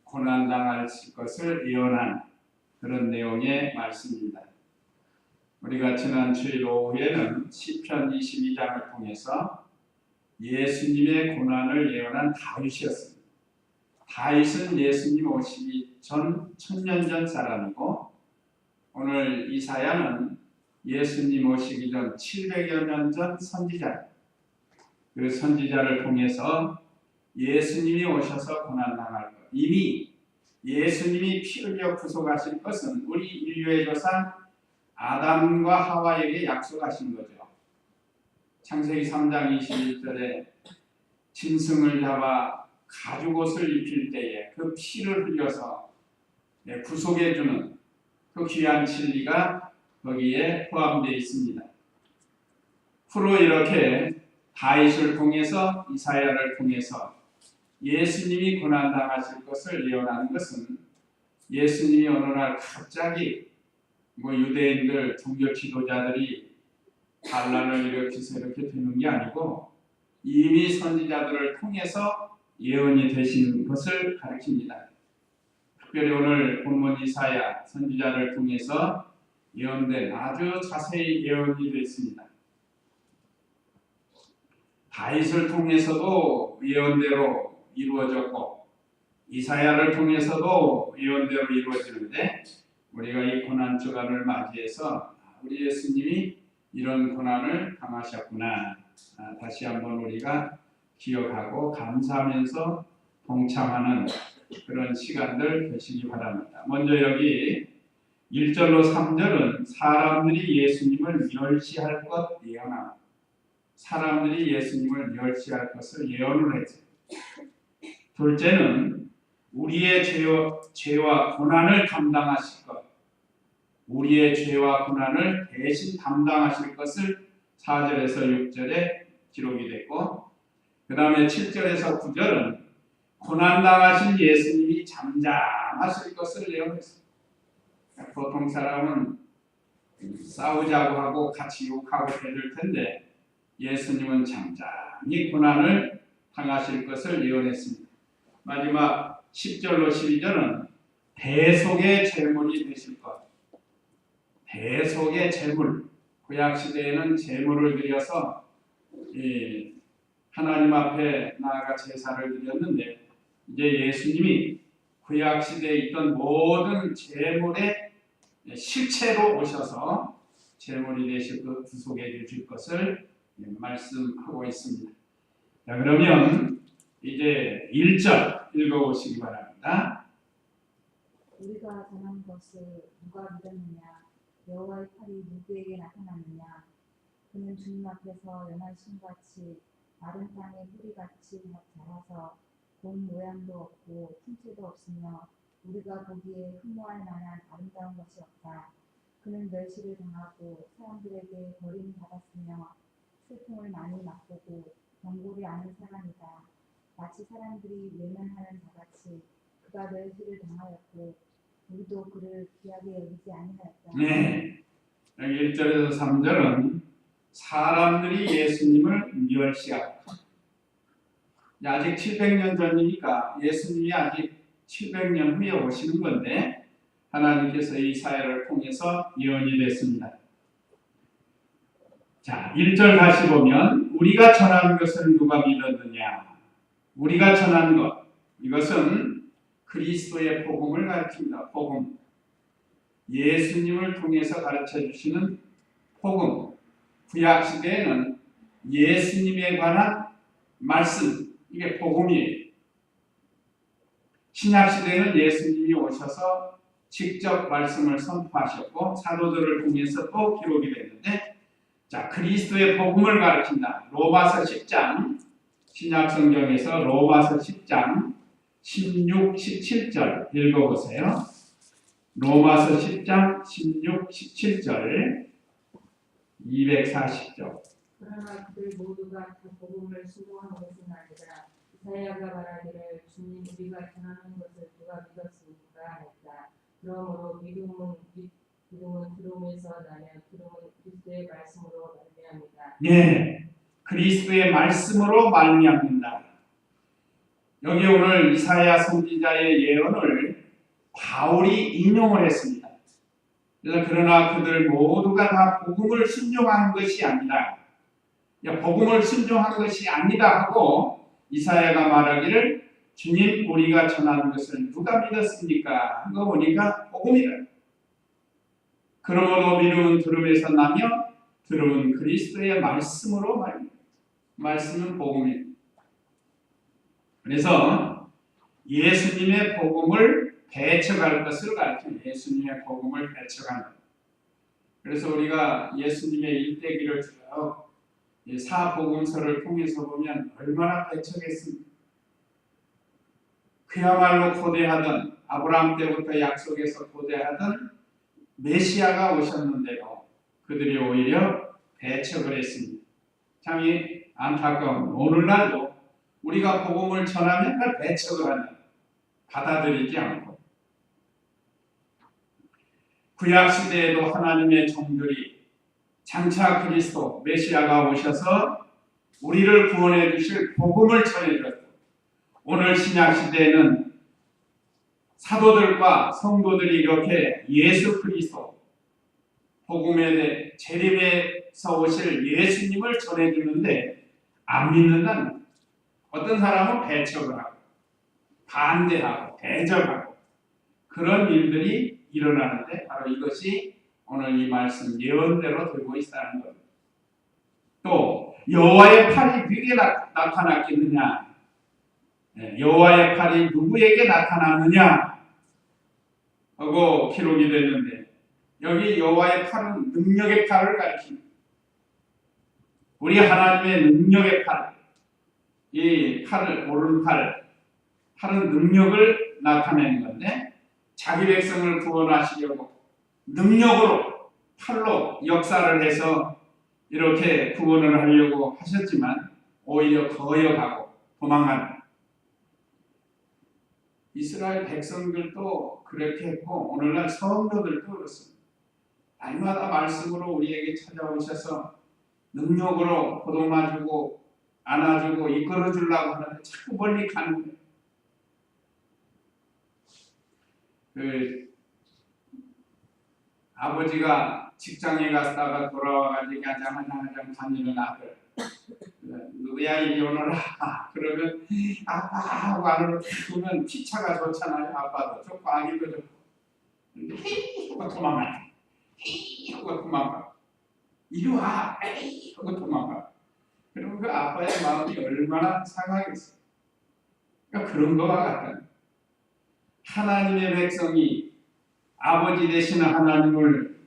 고난당할 것을 예언한 그런 내용의 말씀입니다. 우리가 지난 주일 오후에는 시편 22장을 통해서 예수님의 고난을 예언한 다윗이었습니다. 다윗은 예수님 오시기 전 1000년 전 사람이고, 오늘 이사야는 예수님 오시기 전 700여 년 전 선지자, 그 선지자를 통해서 예수님이 오셔서 고난당할 것, 이미 예수님이 피 흘려 구속하실 것은 우리 인류의 조상 아담과 하와에게 약속하신 거죠. 창세기 3장 21절에 짐승을 잡아 가죽옷을 입힐 때에 그 피를 흘려서 구속해주는 그 귀한 진리가 거기에 포함되어 있습니다. 후로 이렇게 다윗을 통해서, 이사야를 통해서 예수님이 고난당하실 것을 예언하는 것은 예수님이 어느 날 갑자기 유대인들 종교 지도자들이 반란을 일으켜서 이렇게 되는 게 아니고 이미 선지자들을 통해서 예언이 되신 것을 가리킵니다. 특별히 오늘 본문 이사야 선지자를 통해서 예언된 아주 자세히 예언이 됐습니다. 다윗을 통해서도 예언대로 이루어졌고 이사야를 통해서도 예언대로 이루어지는데, 우리가 이 고난 주간을 맞이해서 우리 예수님이 이런 고난을 당하셨구나, 다시 한번 우리가 기억하고 감사하면서 동참하는 그런 시간들 되시기 바랍니다. 먼저 여기 1절로 3절은 사람들이 예수님을 멸시할 것 예언합니다. 사람들이 예수님을 멸시할 것을 예언을 했죠. 둘째는 우리의 죄와 고난을 감당하실 것, 우리의 죄와 고난을 대신 담당하실 것을 4절에서 6절에 기록이 됐고, 그 다음에 7절에서 9절은 고난당하신 예수님이 잠잠하실 것을 예언했습니다. 보통 사람은 싸우자고 하고 같이 욕하고 해줄 텐데 예수님은 잠잠히 고난을 당하실 것을 예언했습니다. 마지막 10절로 12절은 대속의 제물이 되실 것. 대속의 제물. 구약시대에는 제물을 드려서 하나님 앞에 나아가 제사를 드렸는데, 이제 예수님이 구약시대에 있던 모든 제물의 실체로 오셔서 제물이 되실 것, 구속해 주실 것을 말씀하고 있습니다. 자, 그러면 이제 1절 읽어보시기 바랍니다. 우리가 전한 것을 누가 믿었느냐? 여호와의 팔이 누구에게 나타났느냐? 그는 주님 앞에서 연한 심같이 마른 땅에 뿌리같이 자라서 본 모양도 없고 틈새도 없으며 우리가 보기에 흠모할 만한 아름다운 것이 없다. 그는 멸시를 당하고 사람들에게 버림받았으며 슬픔을 많이 맛보고 경고를 아는 사람이다. 마치 사람들이 외면하는 자같이 그가 멸시를 당하였고 우리도 그를 귀하게 여기지 아니하였다. 네, 여기 1절에서 3절은 사람들이 예수님을 멸시하고, 아직 700년 전이니까 예수님이 아직 700년 후에 오시는 건데 하나님께서 이 사회를 통해서 예언이 됐습니다. 자, 1절 다시 보면 우리가 전한 것을 누가 믿었느냐? 우리가 전한 것, 이것은 그리스도의 복음을 가르칩니다. 복음. 예수님을 통해서 가르쳐 주시는 복음. 구약시대에는 예수님에 관한 말씀, 이게 복음이에요. 신약시대에는 예수님이 오셔서 직접 말씀을 선포하셨고 사도들을 통해서 또 기록이 됐는데, 자, 그리스도의 복음을 가르친다. 로마서 10장, 신약성경에서 로마서 10장 16, 17절 읽어보세요. 로마서 10장 16, 17절 240쪽. 그러나 그들 모두가 다 복음을 수고한 것은 아니라 이사야가 말하기를 주님 우리가 전하는 것을 누가 믿었습니까 했다. 그러므로 믿음은 들음에서 나며 들음은 그리스도의 말씀으로 말미암이다. 네, 그리스도의 말씀으로 말미암는다. 여기 오늘 이사야 선지자의 예언을 바울이 인용을 했습니다. 그래서 그러나 그들 모두가 다 복음을 순종한 것이 아니다. 복음을 순종한 것이 아니다 하고 이사야가 말하기를 주님 우리가 전하는 것을 누가 믿었습니까? 한 거 보니까 복음이다. 그러므로 믿음은 들음에서 나며 들음은 그리스도의 말씀으로 말입니다. 말씀은 복음입니다. 그래서 예수님의 복음을 배척할 것을 가르칩니다. 예수님의 복음을 배척한다. 그래서 우리가 예수님의 일대기를 쭉 사복음서를 통해서 보면 얼마나 배척했습니까? 그야말로 고대하던 아브라함 때부터 약속에서 고대하던 메시아가 오셨는데도 그들이 오히려 배척을 했습니다. 참 안타까운 오늘날도 우리가 복음을 전하면 그걸 배척을 하는 받아들이지 않고 구약시대에도 하나님의 종들이 장차 그리스도 메시아가 오셔서 우리를 구원해 주실 복음을 전해드렸고 오늘 신약시대에는 사도들과 성도들이 이렇게 예수 그리스도 복음에 대해 재림에서 오실 예수님을 전해주는데 안 믿는다는 어떤 사람은 배척을 하고 반대하고 대적하고 그런 일들이 일어나는데 바로 이것이 오늘 이 말씀 예언대로 되고 있다는 겁니다. 또 여호와의 팔이 누구에게 나타났겠느냐? 여호와의 팔이 누구에게 나타났느냐? 하고 기록이 됐는데 여기 여호와의 팔은 능력의 팔을 가리킵니다. 우리 하나님의 능력의 팔, 이 팔을 오른팔, 팔은 능력을 나타내는 건데 자기 백성을 구원하시려고 능력으로 팔로 역사를 해서 이렇게 구원을 하려고 하셨지만 오히려 거역하고 도망가는 이스라엘 백성들도 그렇게 했고 오늘날 성도들도 그렇습니다. 날마다 말씀으로 우리에게 찾아오셔서 능력으로 보듬어주고 안아주고 이끌어주려고 하는데 자꾸 멀리 가는 거예요. 아버지가 직장에 갔다가 돌아와가지고 아장아장 다니는 아들 누구야 이리 오너라 그러면 아빠 하고 안으로 보면 피차가 좋잖아요. 아빠도 좋고 아기도 좋고 하고 도망가 하고 도망가 이리 와 하고 도망가 그러면 그 아빠의 마음이 얼마나 상하겠어요. 그러니까 그런 거와 같다. 하나님의 백성이 아버지 되시는 하나님을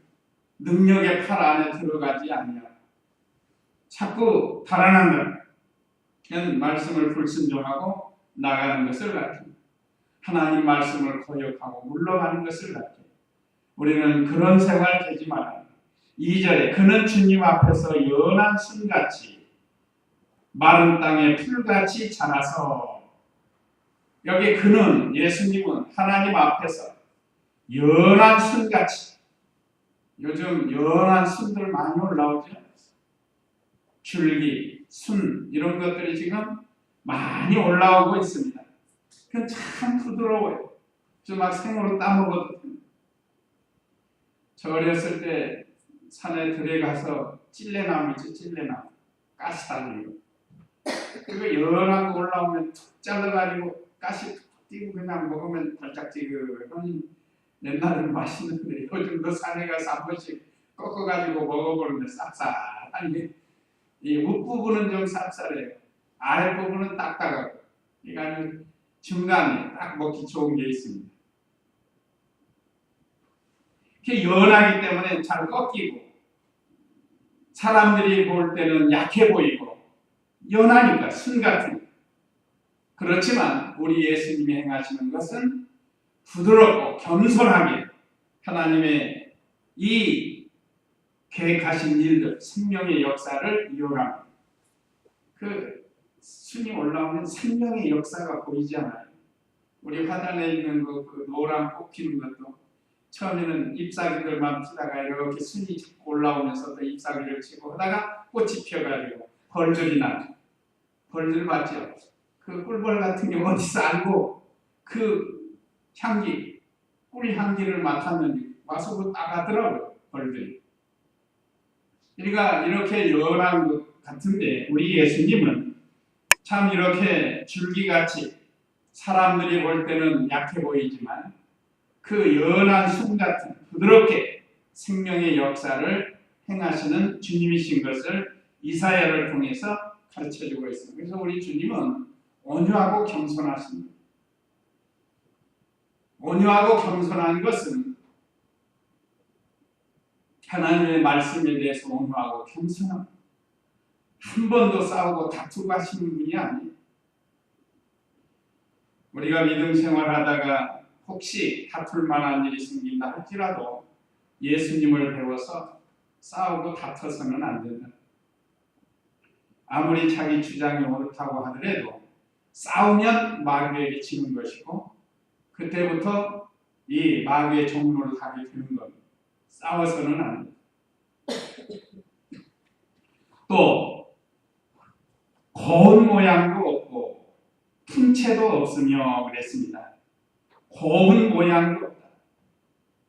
능력의 팔 안에 들어가지 않냐. 자꾸 달아난다. 그냥 말씀을 불순종하고 나가는 것을 가르칩니다. 하나님 말씀을 거역하고 물러가는 것을 가르칩니다. 우리는 그런 생활 되지 말아야 합니다. 2절에 그는 주님 앞에서 연한 순같이 마른 땅에 풀같이 자라서 여기 그는 예수님은 하나님 앞에서 연한 순같이 요즘 연한 순들 많이 올라오죠. 줄기, 순 이런 것들이 지금 많이 올라오고 있습니다. 그건 참 부드러워요. 저 막 생으로 따먹어도 됩니다. 저 어렸을 때 산에 들에 가서 찔레나무 있죠. 찔레나무 가시 달리고 그거 연한 거 올라오면 툭 잘라가지고 가시 툭 띄고 그냥 먹으면 달짝지근하니 옛날에는 맛있는데 요즘도 산에 가서 한 번씩 꺾어가지고 먹어보는데 쌉싸하니 이 윗부분은 좀 쌉싸해요. 아랫부분은 딱딱하고 이거는 중간에 딱 먹기 좋은 게 있습니다. 이렇게 연하기 때문에 잘 꺾이고 사람들이 볼 때는 약해 보이고 연하니까 순 같은 그렇지만 우리 예수님이 행하시는 것은 부드럽고 겸손하게 하나님의 이 계획하신 일들 생명의 역사를 이용합니다. 그 순이 올라오면 생명의 역사가 보이지 않아요. 우리 화단에 있는 그 노란 꽃 피는 것도 처음에는 잎사귀들만 피다가 이렇게 순이 자꾸 올라오면서 또 잎사귀를 치고 하다가 꽃이 피어가지고 벌들이 나죠. 벌들 봤죠? 그 그 꿀벌 같은 게 어디서 알고 그 향기, 꿀 향기를 맡았는지 와서 그 따가더라고요, 벌들이. 그러니까 이렇게 연한 것 같은데 우리 예수님은 참 이렇게 줄기같이 사람들이 볼 때는 약해 보이지만 그 연한 숨 같은 부드럽게 생명의 역사를 행하시는 주님이신 것을 이사야를 통해서 가르쳐주고 있습니다. 그래서 우리 주님은 온유하고 겸손하십니다. 온유하고 겸손한 것은 하나님의 말씀에 대해서 온유하고 겸손합니다. 한 번도 싸우고 다투고 하시는 분이 아니에요. 우리가 믿음 생활하다가 혹시 다툴 만한 일이 생긴다 할지라도 예수님을 배워서 싸우고 다퉈서는 안 된다. 아무리 자기 주장이 옳다고 하더라도 싸우면 마귀에게 지는 것이고 그때부터 이 마귀의 종로를 하게 되는 겁니다. 싸워서는 안 된다. 또 고운 모양도 없고 품체도 없으며 그랬습니다. 고운 모양도 없다.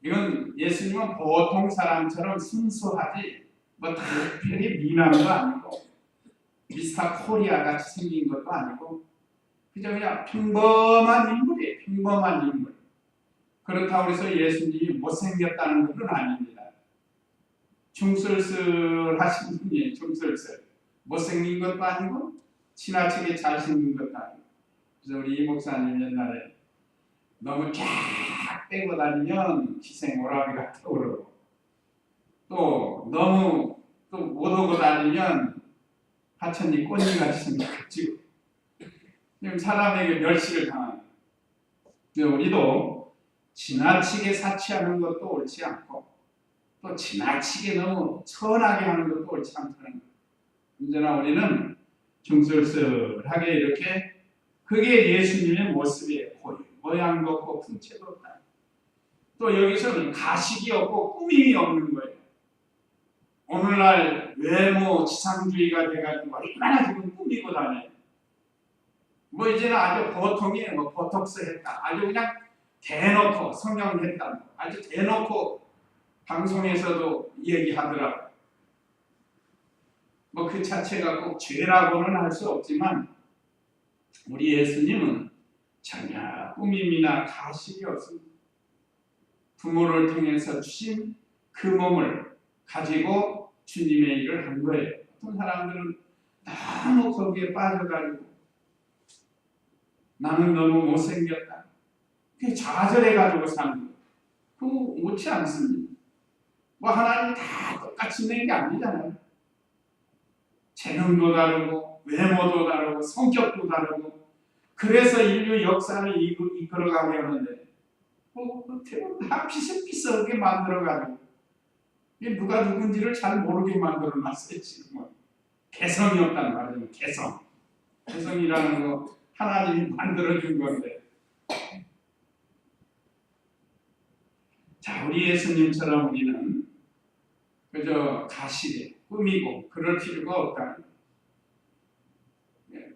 이건 예수님은 보통 사람처럼 순수하지 뭐 특별히 미남도 아니고 미스터 코리아 같이 생긴 것도 아니고 그냥 평범한 인물이에요. 평범한 인물. 그렇다고 해서 예수님이 못생겼다는 것은 아닙니다. 중슬슬하신 분이에요. 중슬슬. 못생긴 것도 아니고 지나치게 잘생긴 것도 아니고. 그래서 우리 이 목사님 옛날에 너무 쫙 빼고 다니면 기생 오라비가 떠오르고 또 너무 또 못하고 다니면 하천이 꽃잎같이 생겨가지고 사람에게 멸시를 당합니다. 우리도 지나치게 사치하는 것도 옳지 않고 또 지나치게 너무 천하게 하는 것도 옳지 않다는 거예요. 언제나 우리는 중슬슬하게 이렇게 그게 예수님의 모습이에요. 모양도 없고 품체도 없다. 또 여기서는 가식이 없고 꾸밈이 없는 거예요. 오늘날 외모 지상주의가 돼가지고 얼마나 지금 꾸미고 다녀요. 뭐 이제는 아주 보통이에요. 뭐 보톡스 했다. 아주 그냥 대놓고 성형했다. 아주 대놓고 방송에서도 얘기하더라고요. 뭐 그 자체가 꼭 죄라고는 할 수 없지만 우리 예수님은 전혀 꾸밈이나 가식이 없습니다. 부모를 통해서 주신 그 몸을 가지고 주님의 일을 한 거예요. 어떤 사람들은 너무 거기에 빠져가지고 나는 너무 못생겼다. 그게 좌절해가지고 사는 거예요. 그거 옳지 않습니다. 뭐 하나님 다 똑같이 있는 게 아니잖아요. 재능도 다르고 외모도 다르고 성격도 다르고 그래서 인류 역사를 이끌어가게 하는데 대부분 다 비슷비슷하게 만들어가지고 누가 누군지를 잘 모르게 만들어놨어요. 지금 개성이 없단 말이에요. 개성이라는 거 하나님이 만들어준 건데 자 우리 예수님처럼 우리는 그저 가시게 꾸미고 그럴 필요가 없다.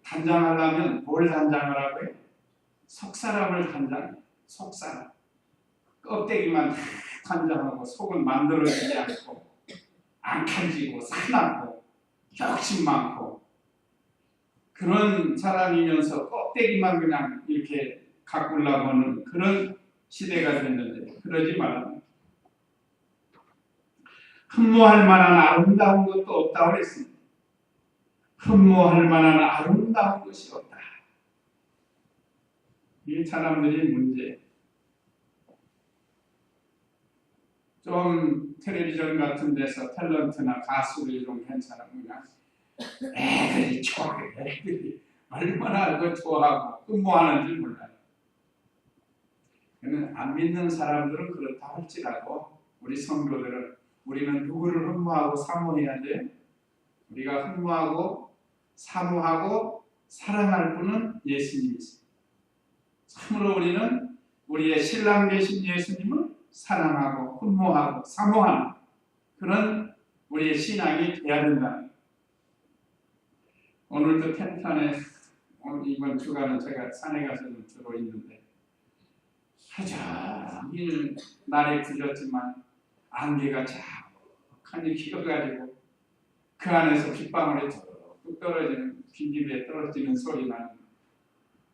단장하려면 뭘 단장을 하고요? 속사람을 단장해요. 속사람. 껍데기만 다 단장하고 속은 만들어지지 않고 앙칼지고 사납고 욕심 많고 그런 사람이면서 껍데기만 그냥 이렇게 가꾸려고 하는 그런 시대가 됐는데 그러지 말아요. 흠모할 만한 아름다운 것도 없다고 그랬습니다. 흠모할 만한 아름다운 것이 없다. 이 사람들이 문제. 좀 텔레비전 같은 데서 탤런트나 가수를 좀 괜찮은 그냥 애들이 좋아해. 애들이 얼마나 그거 좋아하고 흠모하는지 몰라요. 안 믿는 사람들은 그렇다 할지라도 우리 성도들은 우리는 누구를 흠모하고 사모해야 돼요? 우리가 흠모하고 사모하고 사랑할 분은 예수님이세요. 참으로 우리는 우리의 신랑 되신 예수님을 사랑하고 흠모하고 사모하는 그런 우리의 신앙이 돼야 된다. 오늘도 텐트 안에 이번 주간은 제가 산에 가서 좀 주로 있는데 하자길 날에 굳었지만 안개가 자욱하니 휘어가지고 그 안에서 빗방울이 뚝뚝 떨어지는 빈집에 떨어지는 소리 나는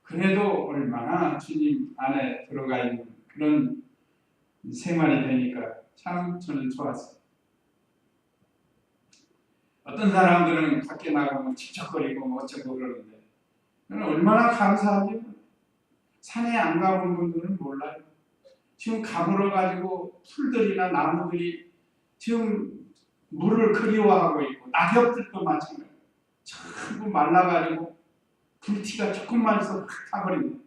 그래도 얼마나 주님 안에 들어가 있는 그런 생활이 되니까 참 저는 좋았어요. 어떤 사람들은 밖에 나가면 찝쩍거리고 뭐 어쩌고 그러는데 저는 얼마나 감사한지 산에 안 가본 분들은 몰라요. 지금 가물어 가지고 풀들이나 나무들이 지금 물을 그리워하고 있고 낙엽들도 마찬가지예요. 전부 말라가지고 불티가 조금만 있어 확 타버립니다.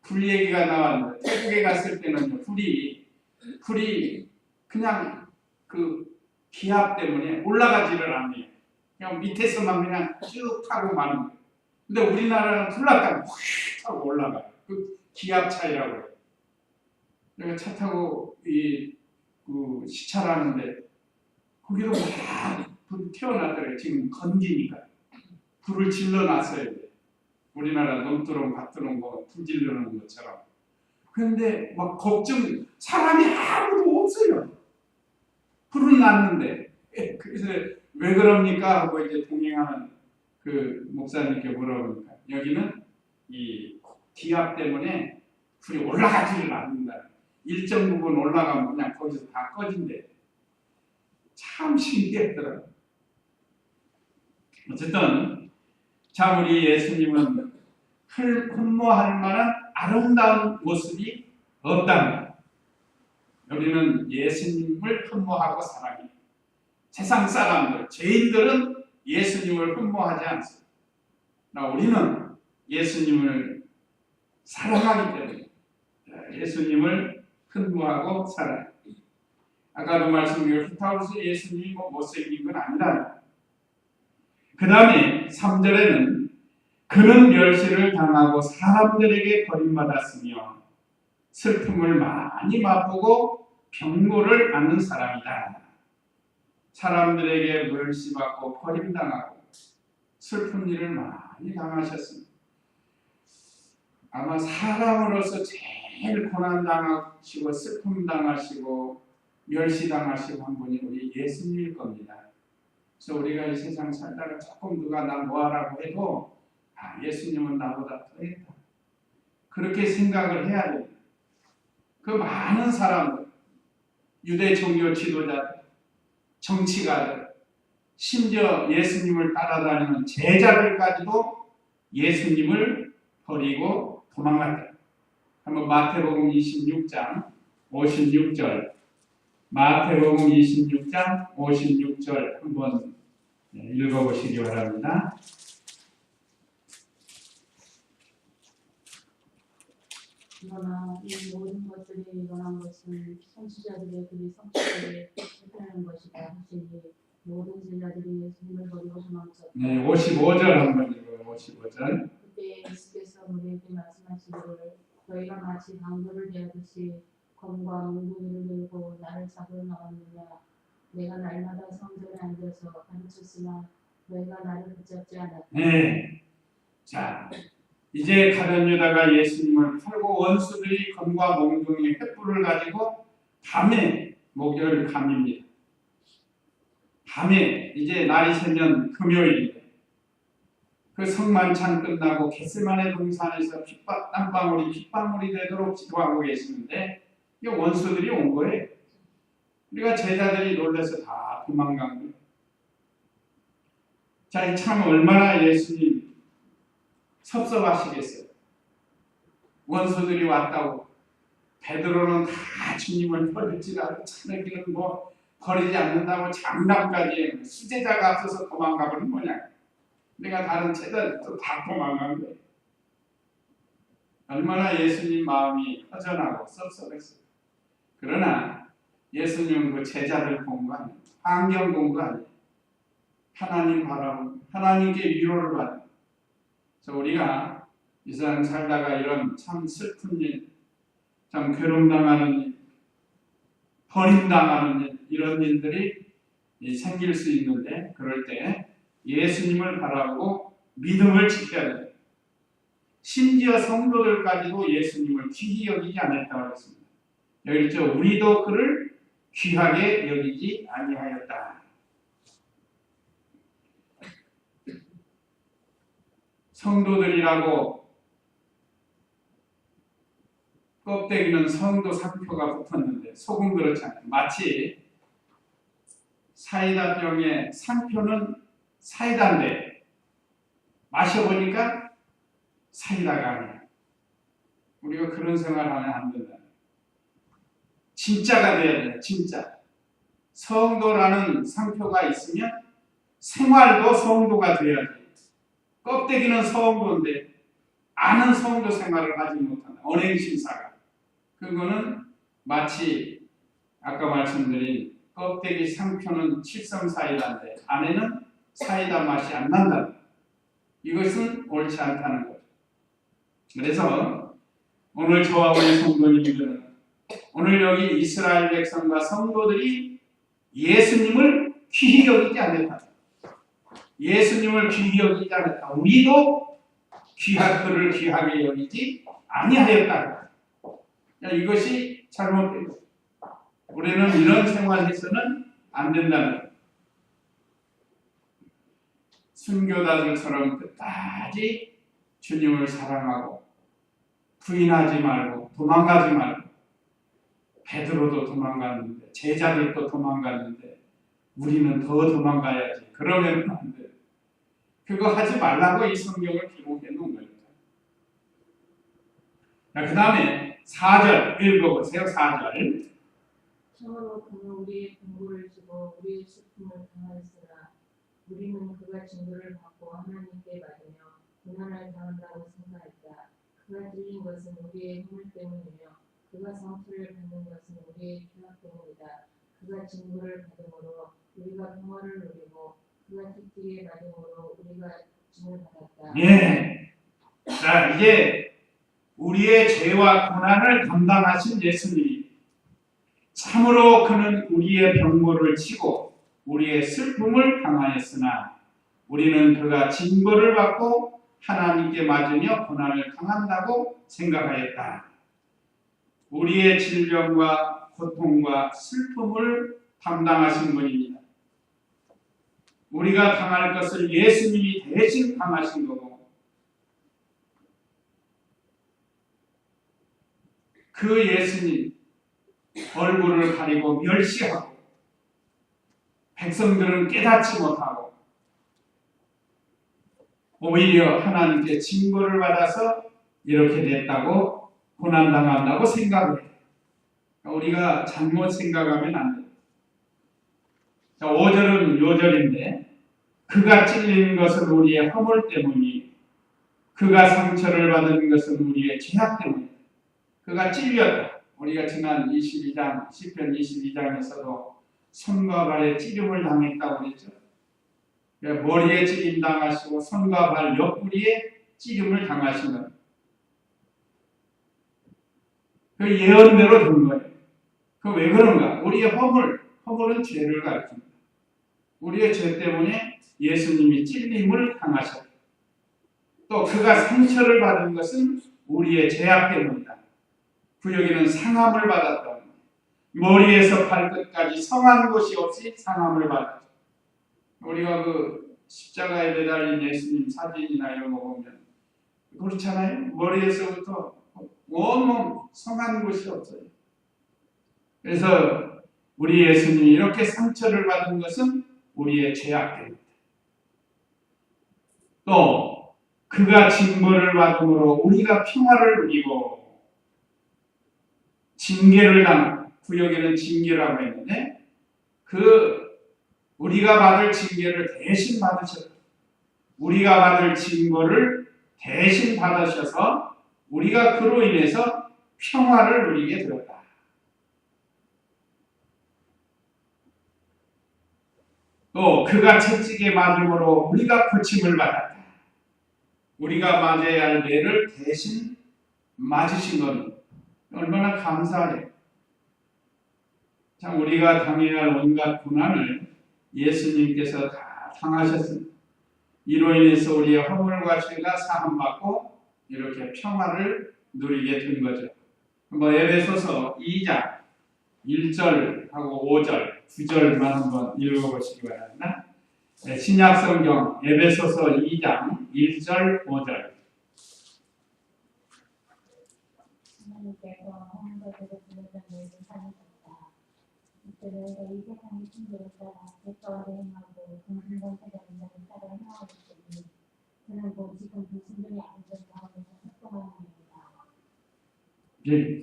불 얘기가 나왔는데 태국에 갔을 때는 불이 그냥 그 기압 때문에 올라가지를 않네요. 그냥 밑에서만 그냥 쭉 타고 마는 거예요. 근데 우리나라는 불났다가 확 타고 올라가요. 그 기압 차이라고 해요. 내가 차 타고 그 시찰하는데 거기도 막 불이 튀어나더래요. 지금 건기니까 불을 질러놨어야 돼. 우리나라 논두렁 밭두렁 불 질러놓은 것처럼. 그런데 막 걱정 사람이 아무도 없어요. 불은 났는데 그래서 왜 그럽니까 하고 이제 동행하는 그 목사님께 물어보니까 여기는 이 기압 때문에 불이 올라가지를 않는다. 일정 부분 올라가면 그냥 거기서 다 꺼진대. 참 신기했더라고요. 어쨌든 참 우리 예수님은 흠모할 만한 아름다운 모습이 없답니다. 우리는 예수님을 흠모하고 살아요. 세상 사람들, 죄인들은 예수님을 흠모하지 않습니다. 우리는 예수님을 사랑하기 때문에 예수님을 흠모하고 살아요. 아까도 말씀드린 흩타오르서 예수님이 못생긴 건 아니라 그 다음에 3절에는 그는 멸시를 당하고 사람들에게 버림받았으며 슬픔을 많이 맛보고 병고를 앓는 사람이다. 사람들에게 멸시받고 버림당하고 슬픈 일을 많이 당하셨습니다. 아마 사람으로서 제일 고난당하시고 슬픔당하시고 멸시당하시고 한 분이 우리 예수님일 겁니다. 그래서 우리가 이 세상 살다가 조금 누가 나 뭐하라고 해도 예수님은 나보다 더했다. 그렇게 생각을 해야 됩니다. 그 많은 사람들, 유대 종교 지도자들, 정치가들, 심지어 예수님을 따라다니는 제자들까지도 예수님을 버리고 도망갔다. 한번 마태복음 26장 56절 마태복음 26장 56절 한번 읽어보시기 바랍니다. 그러나 이 모든 것들이 일어난 것은 선지자들의 글이 성취되게 하는 것이다 하시니 모든 제자들이 예수님을 버리고 도망쳤다. 네, 55절 한번 읽어요. 55절. 그때 예수께서 우리에게 말씀하시기를 너희가 마치 강도를 대하듯이 검과 몽둥이를 들고 나를 잡으러 나왔느냐. 내가 날마다 성전에 앉아서 가르쳤으나 너희가 나를 붙잡지 않았다. 네. 자, 이제 가룟 유다가 예수님을 팔고 원수들이 검과 몽둥이 횃불을 가지고 밤에 목요일 밤입니다. 밤에 이제 날이 새면 금요일인데 그 성만찬 끝나고 겟세마네 동산에서 땀방울이 핏방울이 되도록 기도하고 계시는데 이 원수들이 온 거예요. 우리가 제자들이 놀라서 다 도망간 거예요. 자, 참 얼마나 예수님 섭섭하시겠어요. 원수들이 왔다고 베드로는 다 주님을 버릴지라도 차내기는 버리지 않는다고 장담까지 수제자가 앞서서 도망가버린 뭐냐. 내가 다른 제자들도 다 도망간 거예요. 얼마나 예수님 마음이 허전하고 섭섭했어요. 그러나 예수님은 그 제자들 공부 아니에요. 환경 공부 아니에요. 하나님 바라보고 하나님께 위로를 받는. 그래서 우리가 이 세상 살다가 이런 참 슬픈 일, 참 괴롭당하는 일, 버림당하는 일, 이런 일들이 생길 수 있는데 그럴 때 예수님을 바라보고 믿음을 지켜야 돼요. 심지어 성도들까지도 예수님을 귀히 여기지 않았다고 했습니다. 여기 있죠. 우리도 그를 귀하게 여기지 아니하였다. 성도들이라고 껍데기는 성도 상표가 붙었는데 속은 그렇지 않아요. 마치 사이다병의 상표는 사이다인데 마셔보니까 사이다가 아니야. 우리가 그런 생활하면 안 된다. 진짜가 돼야 돼. 진짜. 성도라는 상표가 있으면 생활도 성도가 돼야 돼. 껍데기는 성도인데 아는 성도 생활을 하지 못한다. 언행심사가. 그거는 마치 아까 말씀드린 껍데기 상표는 칠성 사이다인데 안에는 사이다 맛이 안 난다. 이것은 옳지 않다는 거죠. 그래서 오늘 저와 우리 성도님들은 오늘 여기 이스라엘 백성과 성도들이 예수님을 귀히 여기지 않았다. 예수님을 귀히 여기지 않았다. 우리도 그를 귀하게 여기지 아니하였다. 이것이 잘못된 거예요. 우리는 이런 생활해서는 안 된다는 거예요. 순교자들처럼 끝까지 주님을 사랑하고 부인하지 말고 도망가지 말고 베드로도 도망갔는데 제자들도 도망갔는데 우리는 더 도망가야지. 그러면 안 돼. 그거 하지 말라고 이 성경을 기록해 놓은 거니까. 그 다음에 4절 읽어보세요. 4절. 참으로 그는 우리의 분고를 지고 우리의 슬픔을 당하였으나 우리는 그가 징벌을 받고 하나님께 받으며 고난을 당한다고 생각했다. 그가 찔린 것은 우리의 힘을 때문이며 그가 상처를 받는 것은 우리의 죄악 때문이다. 그가 징벌을 받음으로 우리가 평화를 누리고 그가 택지에 받음으로 우리가 징을 받았다. 예. 자, 이제 우리의 죄와 고난을 담당하신 예수님이 참으로 그는 우리의 병고를 치고 우리의 슬픔을 당하였으나 우리는 그가 징벌을 받고 하나님께 맞으며 고난을 당한다고 생각하였다. 우리의 질병과 고통과 슬픔을 담당하신 분입니다. 우리가 당할 것을 예수님이 대신 당하신 거고 그 예수님 얼굴을 가리고 멸시하고 백성들은 깨닫지 못하고 오히려 하나님께 징벌을 받아서 이렇게 됐다고 고난당한다고 생각을 해요. 우리가 잘못 생각하면 안 돼요. 자, 5절은 요절인데 그가 찔린 것은 우리의 허물 때문이 그가 상처를 받은 것은 우리의 죄악 때문이다. 그가 찔렸다. 우리가 지난 22장 시편 22장에서도 손과 발에 찌름을 당했다고 그랬죠. 머리에 찌림 당하시고 손과 발 옆구리에 찌름을 당하신 것. 그 예언대로 된 거예요. 그 왜 그런가? 우리의 허물은 죄를 가르칩니다. 우리의 죄 때문에 예수님이 찔림을 당하셨다. 또 그가 상처를 받은 것은 우리의 죄악 때문이다. 구역에는 상함을 받았다. 머리에서 발끝까지 성한 곳이 없이 상함을 받았죠. 우리가 그 십자가에 매달린 예수님 사진이나 이런 거 보면 그렇잖아요. 머리에서부터 온몸 성한 곳이 없어요. 그래서 우리 예수님이 이렇게 상처를 받은 것은 우리의 죄악 때문이다. 또 그가 징벌을 받음으로 우리가 평화를 누리고 징계를 당한 구역에는 징계라고 했는데 그 우리가 받을 징계를 대신 받으셨다. 우리가 받을 징벌을 대신 받으셔서 우리가 그로 인해서 평화를 누리게 되었다. 또 그가 채찍에 맞음으로 우리가 고침을 받았다. 우리가 맞아야 할 죄를 대신 맞으신 것 얼마나 감사해요. 참 우리가 당해야 할 온갖 고난을 예수님께서 다 당하셨습니다. 이로 인해서 우리의 허물과 죄가 사함받고 이렇게 평화를 누리게 된 거죠. 에베소서 2장 1절하고 5절, 9절만 한번 읽어보시기 바랍니다. 신약성경 에베소서 2장 1절, 5절. 하나님께서 하는 것들을 부르던 너희를 살리셨다. 이때 너희가 이 세상의 신들을 따라 대가와 대행하고 공중권세자는 자를 따라 행하고 있으니 그는 곧 지금 그 신들의 안전 가운데서 활동하는 일이다.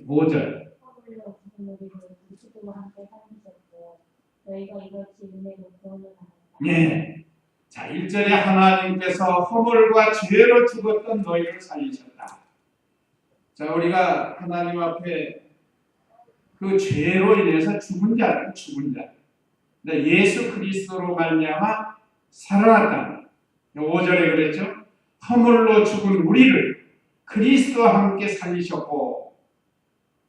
5절. 허물로 죽은 우리를 그리스도와 함께 살리셨고 너희가 이같이 은혜로 구원을 받았다. 예. 자, 1절에 하나님께서 허물과 죄로 죽었던 너희를 살리셨다. 자, 우리가 하나님 앞에 그 죄로 인해서 죽은 자. 근데 예수 그리스도로 말미암아 살아났다. 5절에 그랬죠. 허물로 죽은 우리를 그리스도와 함께 살리셨고,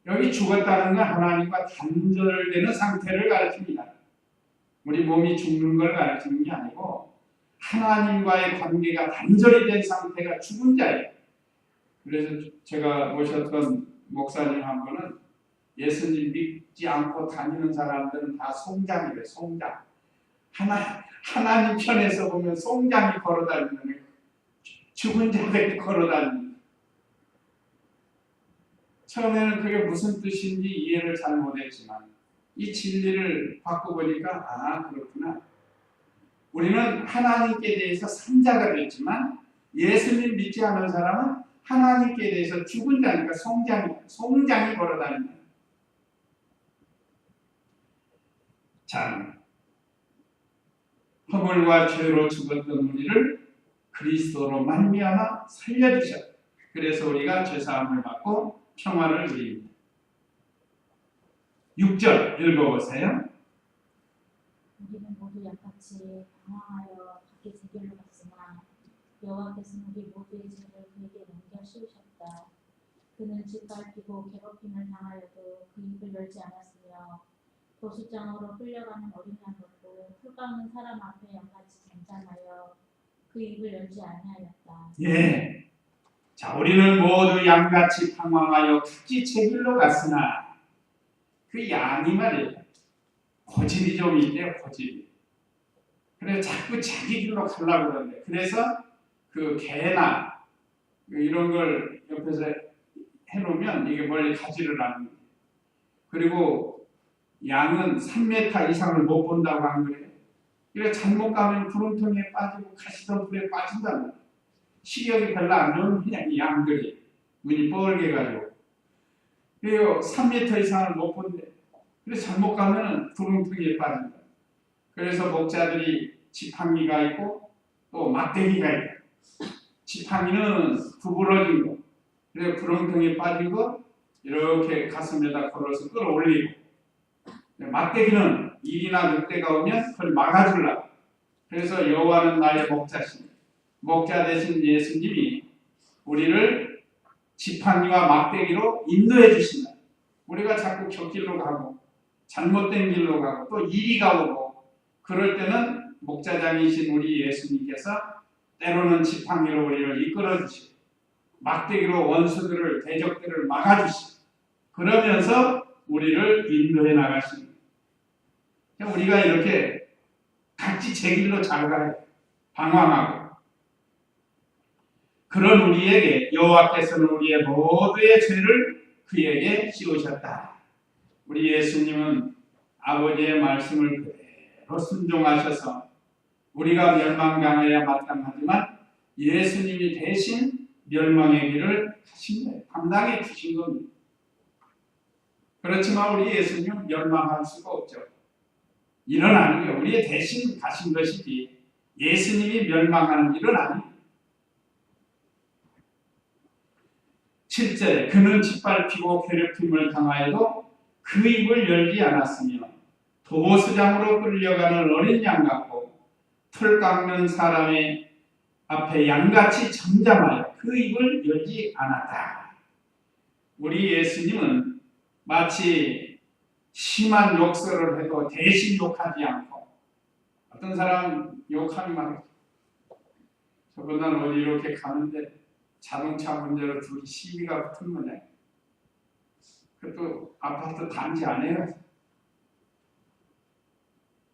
여기 죽었다는 건 하나님과 단절되는 상태를 가르칩니다. 우리 몸이 죽는 걸 가르치는 게 아니고 하나님과의 관계가 단절이 된 상태가 죽은 자예요. 그래서 제가 모셨던 목사님 한 분은 예수님 믿지 않고 다니는 사람들은 다 송장이래요. 송장. 하나님 편에서 보면 송장이 걸어다니는 거예요. 죽은 자들이 걸어다니는. 처음에는 그게 무슨 뜻인지 이해를 잘 못했지만 이 진리를 받고 보니까 그렇구나. 우리는 하나님께 대해서 산자가 됐지만 예수님 믿지 않은 사람은 하나님께 대해서 죽은 자니까 송장이 걸어다닌다. 자, 허물과 죄로 죽었던 우리를 그리스도로 말미암아 살려주셨다. 그래서 우리가 죄사함을 받고 평화를 누립니다. 6절 읽어보세요. 우리는 모두 약같이 방황하여 각기 제 길로 갔으나 여호와께서는 우리 모두의 죄를 그에게 넘겨 씌우셨다. 그는 짓밟히고 괴롭힘을 당하여도 그 입을 열지 않았으며 도수장으로 끌려가는 어린 양 같고 풀 깎는 사람 앞에 양같이 잠잠하여 그 입을 열지 아니하였다. 예. 자, 우리는 모두 양같이 방황하여 각기 제 길로 갔으나 그 양이 말이에요. 고집이 좀 있대요. 고집이. 그래서 자꾸 자기 길로 가려고 그러는데, 그래서 그 개나 이런 걸 옆에서 해놓으면 이게 멀리 가지를 않는 거예요. 그리고 양은 3m 이상을 못 본다고 한 거예요. 그래서 잘못 가면 구름통에 빠지고 가시덤불에 빠진다는 거예요. 시력이 별로 안 좋은 그냥 이 양들이 눈이 뻘게 가지고. 그래요. 3m 이상을 못 본대. 그래서 잘못 가면 구름통에 빠진다. 그래서 목자들이 지팡이가 있고 또 막대기가 있다. 지팡이는 구부러진 거. 그래서 구렁텅이에 빠진 거 이렇게 가슴에다 걸어서 끌어올리고, 막대기는 일이나 늑대가 오면 그걸 막아주려고. 그래서 여호와는 나의 목자시니, 목자 되신 예수님이 우리를 지팡이와 막대기로 인도해 주신다. 우리가 자꾸 곁길로 가고 잘못된 길로 가고 또 이리가 오고 그럴 때는 목자장이신 우리 예수님께서 때로는 지팡이로 우리를 이끌어 주시고 막대기로 원수들을 대적들을 막아주시고 그러면서 우리를 인도해 나가십니다. 우리가 이렇게 각지 제 길로 잘 가요. 방황하고. 그런 우리에게 여호와께서는 우리의 모두의 죄를 그에게 씌우셨다. 우리 예수님은 아버지의 말씀을 그대로 순종하셔서 우리가 멸망당해야 마땅하지만 예수님이 대신 멸망의 길을 하신 거예요. 감당해 주신 겁니다. 그렇지만 우리 예수님은 멸망할 수가 없죠. 일은 아니에요. 우리의 대신 가신 것이지 예수님이 멸망하는 일은 아니에요. 7절에 그는 짓밟히고 괴롭힘을 당하여도 그 입을 열지 않았으며 도수장으로 끌려가는 어린 양 같고 풀 깎는 사람의 앞에 양같이 잠잠하여 그 입을 열지 않았다. 우리 예수님은 마치 심한 욕설을 해도 대신 욕하지 않고, 어떤 사람 욕하면 저보다는 어디 이렇게 가는데 자동차 문제로 둘이 시비가 붙은 거냐. 그것도 아파트 단지 안에요.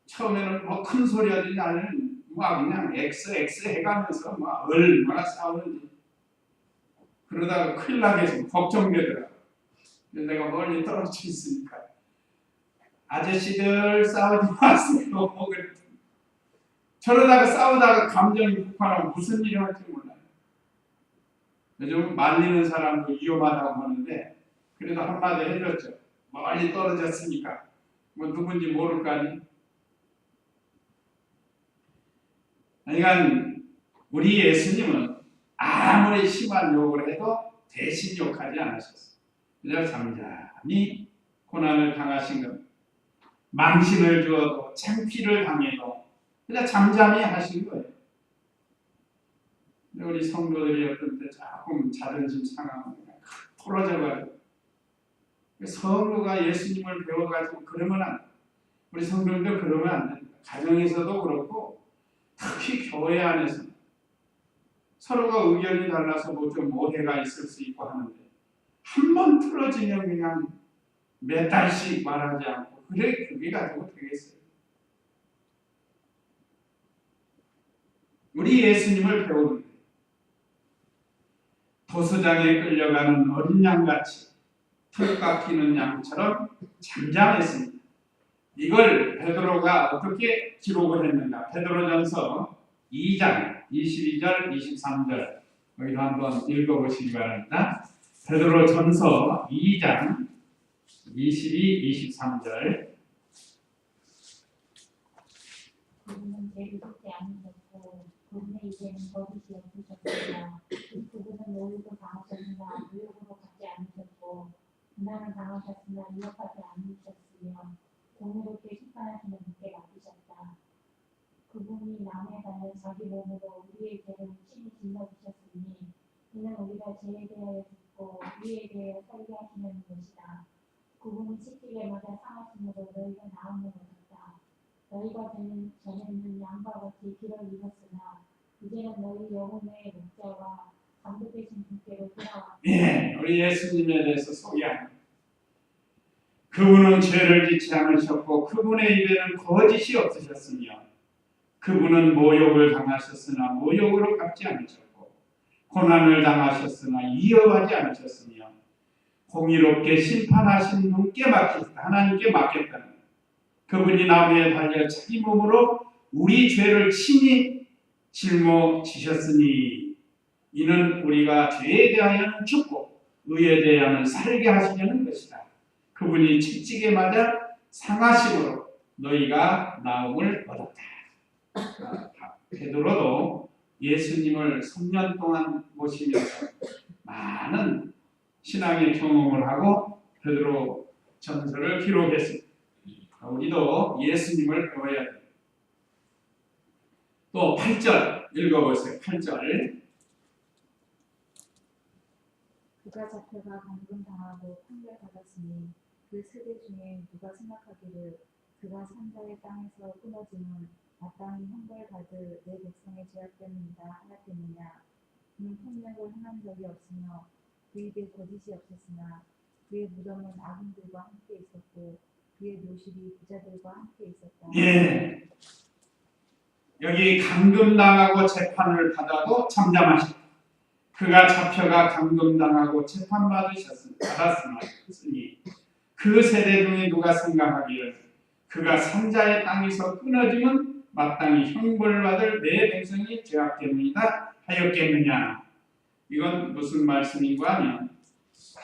처음에는 뭐 큰 소리 하더니 나는 막 그냥 X 해가면서 막 얼마나 싸우는지. 그러다가 큰일 나게 걱정되더라고. 내가 멀리 떨어져 있으니까 아저씨들 싸우지 마세요. 저러다가 싸우다가 감정이 폭발하면 무슨 일이 할지 몰라요. 요즘 말리는 사람도 위험하다고 하는데 그래도 한마디 해줬죠. 멀리 떨어졌으니까 뭐 누군지 모를 거 아니. 그러니까 우리 예수님은 아무리 심한 욕을 해도 대신 욕하지 않으셨어요. 그냥 잠잠히 고난을 당하신 것, 망신을 주어도 창피를 당해도 그냥 잠잠히 하신 거예요. 근데 우리 성도들이 어떤 때 조금 자존심 상하면 풀어져가지고 성도가 예수님을 배워가지고 그러면 안 돼. 우리 성도들도 그러면 안 됩니다. 가정에서도 그렇고 특히 교회 안에서 서로가 의견이 달라서 뭐 좀 오해가 있을 수 있고 하는데 한 번 틀어지면 그냥 몇 달씩 말하지 않고 그래 그게 가지고 되겠어요. 우리 예수님을 배우는 거예요. 도수장에 끌려가는 어린 양같이 털 깎이는 양처럼 잠잠했습니다. 이걸 베드로가 어떻게 기록을 했는가? 베드로전서 2장 22절 23절 여기도 한번 읽어보시기 바랍니다. 베드로전서 2장 22, 23절 그분은 죄를 짓지 않으셨고 그분의 입에는 거짓이 없으셨으나 그분은 노역을 당하셨으나 노역으로 받지 않으셨고 고난을 당하셨으나 위협하지 않으셨으며 공의롭게 심판하시는 분께 맡기셨다. 그분이 남에 관해 자기 몸으로 우리의 죄를 친히 짊어지셨으니 이는 우리가 죄에 대하여 죽고 우리에 대하여 살게 하시는 것이다. 그분이 씻기게 맞아 상하심으로 너희가 나음을 얻었다. 너희가 전에는 양과 같이 길을 잃었으나 이제는 너희 영혼의 목자와 감독 되신 분께로 돌아왔다. 예, 우리 예수님에 대해서 소개합니다. 그분은 죄를 짓지 않으셨고 그분의 입에는 거짓이 없으셨으며 그분은 모욕을 당하셨으나 모욕으로 갚지 않으셨고 고난을 당하셨으나 위협하지 않으셨으며 공의롭게 심판하신 분께 맡겼다. 하나님께 맡겼다는 거예요. 그분이 나무에 달려 자기 몸으로 우리 죄를 친히 짊어지셨으니 이는 우리가 죄에 대하여는 죽고 의에 대하여는 살게 하시려는 것이다. 그분이 채찍에 맞아 상하심으로 너희가 나음을 얻었다. 베드로도 예수님을 3년 동안 모시면서 많은 신앙의 경험을 하고 베드로 전서를 기록했습니다. 우리도 예수님을 배워야 돼요. 또 8절 읽어보세요. 8절 그가 잡혀가 감금당하고 판결받았으니 그 세대 중에 누가 생각하기를 그가 산자의 땅에서 끊어지면 마땅히 형벌받을 내 백성의 죄악 때문이다 하였겠느냐. 그는 폭력을 행한 적이 없으며 그 입에 거짓이 없었으나 그의 무덤은 악인들과 함께 있었고 그의 묘실이 부자들과 함께 있었다. 예, 여기 감금당하고 재판을 받아도 잠잠하셨다. 그가 잡혀가 감금당하고 재판받았으니 그 세대 중에 누가 생각하기를 그가 산자의 땅에서 끊어지면 마땅히 형벌받을 내 백성이 죄악 때문이다 하였겠느냐. 이건 무슨 말씀인가 하면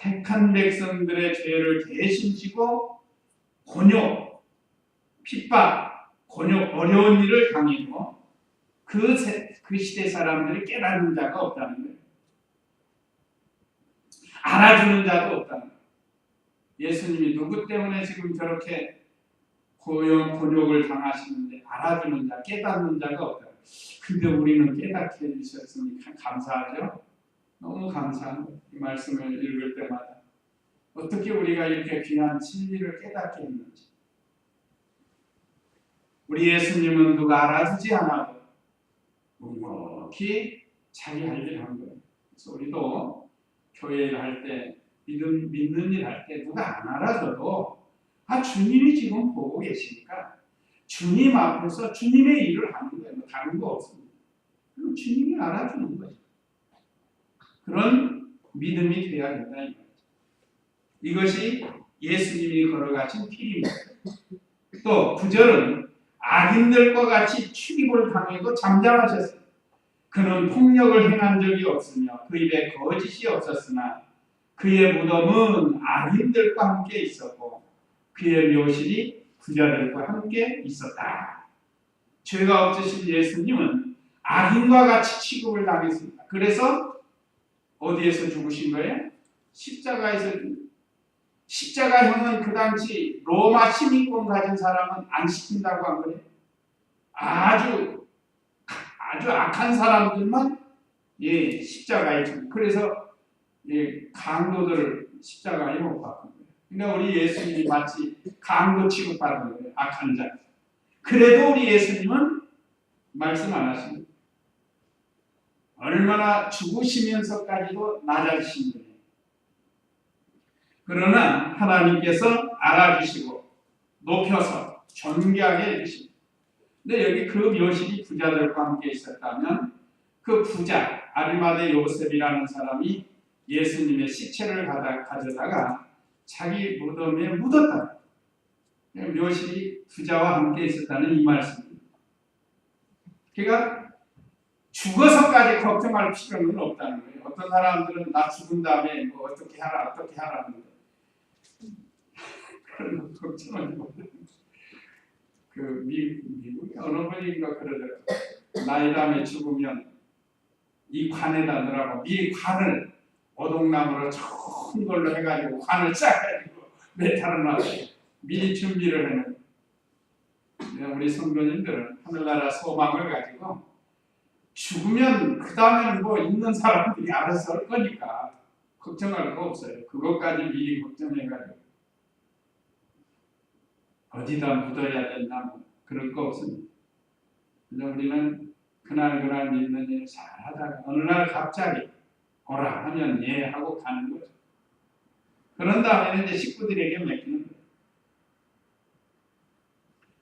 택한 백성들의 죄를 대신 지고 곤욕, 핍박, 곤욕, 어려운 일을 당해도 그 시대 사람들이 깨닫는 자가 없다는 거예요. 알아주는 자도 없다는 거예요. 예수님이 누구 때문에 지금 저렇게 곤욕을 당하시는데 알아주는 자, 깨닫는 자가 없다. 근데 우리는 깨닫게 해주셨으니 감사하죠. 너무 감사한 이 말씀을 읽을 때마다 어떻게 우리가 이렇게 귀한 진리를 깨닫게 했는지. 우리 예수님은 누가 알아주지 않아도 묵묵히 자기 할 일 한 거예요. 그래서 우리도 교회 일 할 때, 믿는 일 할 때 누가 안 알아줘도 주님이 지금 보고 계시니까 주님 앞에서 주님의 일을 하는 거예요. 뭐 다른 거 없습니다. 그럼 주님이 알아주는 거예요. 그런 믿음이 되어야 된다 이 말이죠. 이것이 예수님이 걸어가신 길입니다. 또 9절은 악인들과 같이 출입을 당해도 잠잠하셨어요. 그는 폭력을 행한 적이 없으며 그 입에 거짓이 없었으나 그의 무덤은 악인들과 함께 있었고 그의 묘실이 부자들과 함께 있었다. 죄가 없으신 예수님은 악인과 같이 취급을 당했습니다. 그래서 어디에서 죽으신 거예요? 십자가에서. 십자가형은 그 당시 로마 시민권 가진 사람은 안 시킨다고 한 거예요. 아주 악한 사람들만 십자가에 죽고, 그래서 강도들을 십자가에 못 박은 거예요. 그러니까 우리 예수님이 마치 강도 취급받은 거예요. 악한 자. 그래도 우리 예수님은 말씀 안 하십니다. 얼마나 죽으시면서까지도 낮아지신 거예요. 그러나 하나님께서 알아주시고 높여서 존귀하게 해주십니다. 근데 여기 그 묘실이 부자들과 함께 있었다면 그 부자 아리마대 요셉이라는 사람이 예수님의 시체를 가져다가 자기 무덤에 묻었다. 묘실이 부자와 함께 있었다는 이 말씀입니다. 그러니까 죽어서까지 걱정할 필요는 없다는 거예요. 어떤 사람들은 나 죽은 다음에 뭐 어떻게 하라 하는데 그런 거 걱정을 못해요. 미국의 어느 분인가 그러더라고요. 나이 다음에 죽으면 이 관에다 넣으라고 미리 관을 오동나무로 좋은 걸로 해가지고 관을 짜가지고 메탈을 놔서 미리 준비를 해놓은. 우리 성도님들은 하늘나라 소망을 가지고 죽으면 그 다음에는 뭐 있는 사람들이 알아서 할 거니까 걱정할 거 없어요. 그것까지 미리 걱정해가지고 어디다 묻어야 된다 뭐 그런 거 없습니다. 그냥 우리는 그날 믿는 일 잘 하다가 어느 날 갑자기 오라 하면 예 하고 가는 거죠. 그런 다음에는 이제 식구들에게 맡기는 거예요.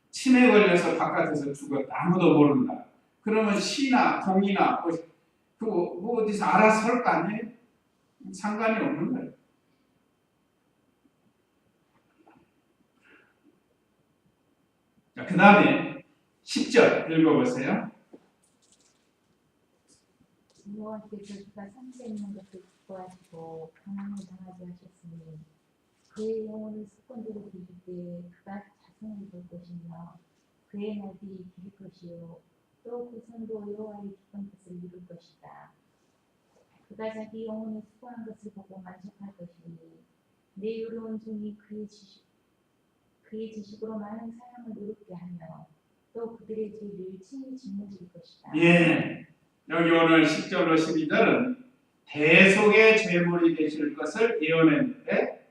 치매 걸려서 바깥에서 죽었다. 아무도 모른다. 그러면 시나 동이나 뭐 어디서 알아서 할 거 아니에요? 상관이 없는 거예요. 자, 그 다음에 10절 읽어보세요. 여호와께서 그가 산에 있는 것을 기뻐하시고 가난을 당하지 하셨으니 그의 영혼을 습관대로 드릴 때에 그가 자손을 볼 것이며 그의 날이 길 것이요 또 그 손도 여호와의 기쁜 뜻을 이룰 것이다. 그가 자기 영혼을 수고한 것을 보고 만족할 것이니 내 요로운 종이 그의 지식으로 많은 사람을 의롭게 하며 또 그들의 죄를 친히 짊어질 것이다. 예, 여기 오늘 10절로 12절은 대속의 제물이 되실 것을 예언했는데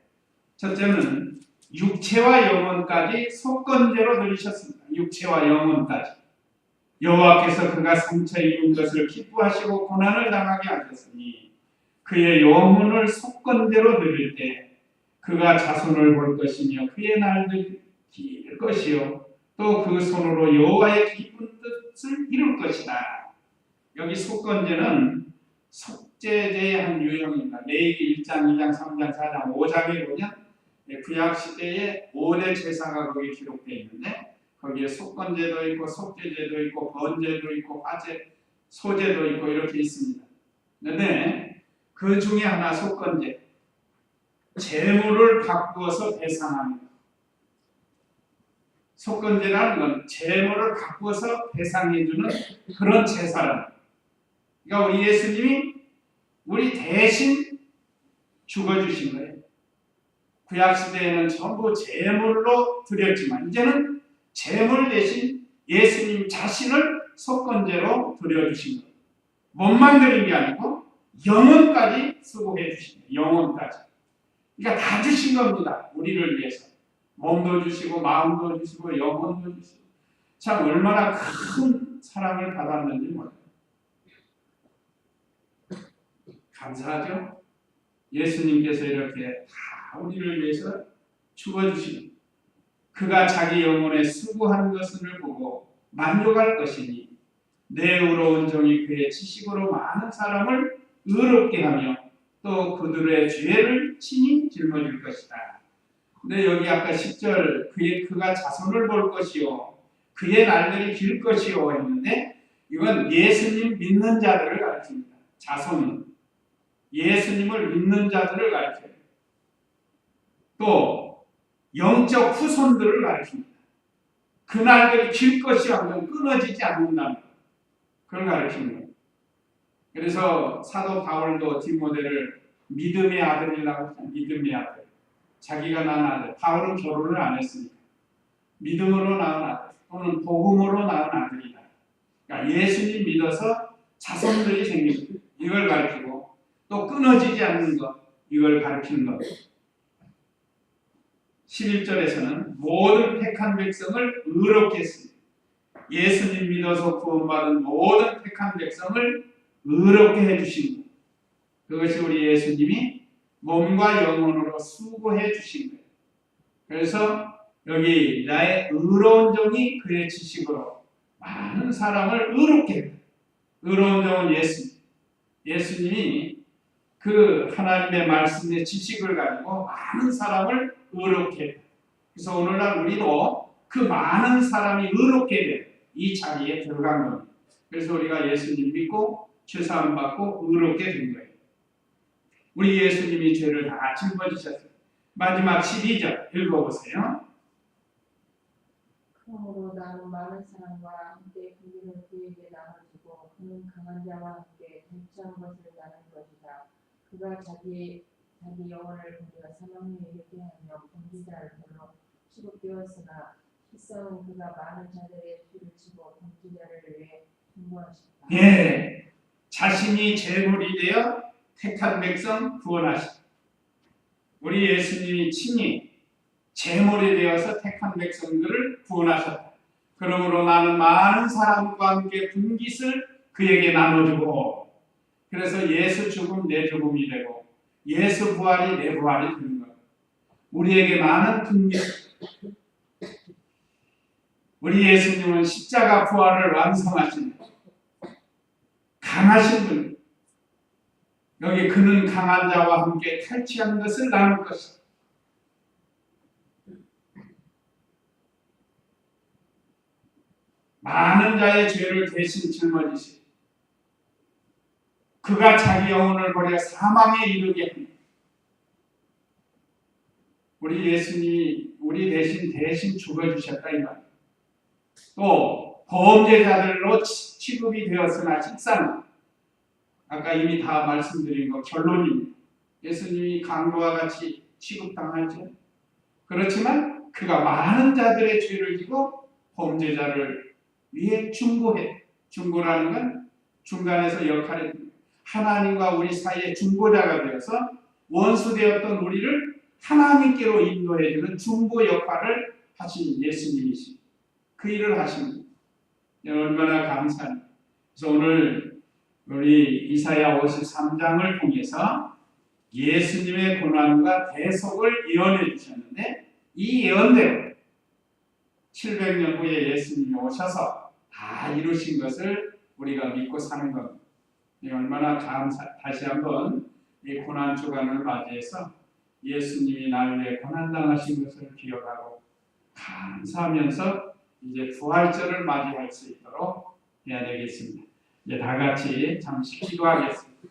첫째는 육체와 영혼까지 속건제로 드리셨습니다. 육체와 영혼까지. 여호와께서 그가 상처 입은 것을 기뻐하시고 고난을 당하게 하셨으니 그의 영혼을 속건제로 드릴 때 그가 자손을 볼 것이며 그의 날들 길 것이요 또 그 손으로 여호와의 기쁜 뜻을 이룰 것이다. 여기 속건제는 속죄제의 한 유형입니다. 레위기 1장, 2장, 3장, 4장, 5장에 보면 구약 시대에 5대 제사가 거기에 기록되어 있는데 거기에 속건제도 있고 속죄제도 있고 번제도 있고 화제, 소제도 있고 이렇게 있습니다. 그런데 그 중에 하나 속건제, 제물을 바꾸어서 배상하는 것. 속건제라는 건 제물을 바꾸어서 배상해주는 그런 제사라는 것. 그러니까 우리 예수님이 우리 대신 죽어주신 거예요. 구약시대에는 전부 제물로 드렸지만 이제는 제물 대신 예수님 자신을 속건제로 드려주신 거예요. 몸만 드린 게 아니고 영혼까지 수고해 주신 거예요. 영혼까지. 그러니까 다 주신 겁니다. 우리를 위해서. 몸도 주시고 마음도 주시고 영혼도 주시고 참 얼마나 큰 사랑을 받았는지 몰라요. 감사하죠? 예수님께서 이렇게 다 우리를 위해서 죽어주시는 그가 자기 영혼에 수고한 것을 보고 만족할 것이니 내 의로운 종이 그의 지식으로 많은 사람을 의롭게 하며 또 그들의 죄를 친히 짊어질 것이다. 근데 여기 아까 10절 그가 자손을 볼 것이요 그의 날들이 길 것이요 했는데 이건 예수님 믿는 자들을 가르칩니다. 자손은 예수님을 믿는 자들을 가르쳐요. 또 영적 후손들을 가르칩니다. 그 날들이 길 것이요 하면 끊어지지 않는다는 그걸 가르치는 거예요. 그래서 사도 바울도 디모데를 믿음의 아들이라고 했잖아요. 믿음의 아들. 자기가 낳은 아들. 바울은 결혼을 안 했으니까. 믿음으로 낳은 아들 또는 복음으로 낳은 아들이다. 그러니까 예수님 믿어서 자손들이 생깁니다. 이걸 가르치고 또 끊어지지 않는 것 이걸 가르치는 것. 11절에서는 모든 택한 백성을 의롭게 했습니다. 예수님 믿어서 구원받은 모든 택한 백성을 의롭게 해주신 것. 그것이 우리 예수님이 몸과 영혼으로 수고해 주신 거예요. 그래서 여기 나의 의로운 종이 그의 지식으로 많은 사람을 의롭게 해요. 의로운 종은 예수님이 그 하나님의 말씀의 지식을 가지고 많은 사람을 의롭게 해요. 그래서 오늘날 우리도 그 많은 사람이 의롭게 돼요. 이 자리에 들어간 겁니다. 그래서 우리가 예수님 믿고 죄사함 받고 의롭게 된 거예요. 우리 예수님이 죄를 다 짊어지셨어요. 마지막 12절 읽어보세요. 그러므로 나는 많은 사람과 함께 분기를 그에게 나눠주고 그는 강한 자와 함께 대처한 것을 나눌 것이다. 그가 자기 영혼을 버려 사망에 이르게 하며 범죄자를 별로 취급되었으나 희성은 그가 많은 자들의 피를 치고 범죄자를 위해 중보하셨다. 예, 자신이 제물이 되어 택한 백성 구원하시다. 우리 예수님이 친히 제물이 되어서 택한 백성들을 구원하셨다. 그러므로 나는 많은 사람과 함께 분깃을 그에게 나눠주고 그래서 예수 죽음 내 죽음이 되고 예수 부활이 내 부활이 되는 거예요. 우리에게 많은 분깃. 우리 예수님은 십자가 부활을 완성하신 강하신 분. 여기 그는 강한 자와 함께 탈취한 것을 나눌 것이다. 많은 자의 죄를 대신 짊어지시고 그가 자기 영혼을 버려 사망에 이르게 합니다. 우리 예수님이 우리 대신 죽어주셨다 이 말. 또 범죄자들로 취급이 되었으나 실상 아까 이미 다 말씀드린 거 결론입니다. 예수님이 강도와 같이 취급당하죠. 그렇지만 그가 많은 자들의 죄를 지고 범죄자를 위해 중보해. 중보라는 건 중간에서 역할을 하나님과 우리 사이의 중보자가 되어서 원수되었던 우리를 하나님께로 인도해주는 중보 역할을 하신 예수님이십니다. 그 일을 하십니다. 얼마나 감사합니다. 그래서 오늘 우리 이사야 53장을 통해서 예수님의 고난과 대속을 예언해 주셨는데 이 예언대로 700년 후에 예수님이 오셔서 다 이루신 것을 우리가 믿고 사는 겁니다. 얼마나 다시 한번 이 고난 주간을 맞이해서 예수님이 나를 위해 고난당하신 것을 기억하고 감사하면서 이제 부활절을 맞이할 수 있도록 해야 되겠습니다. 이제 다 같이 잠시 기도하겠습니다.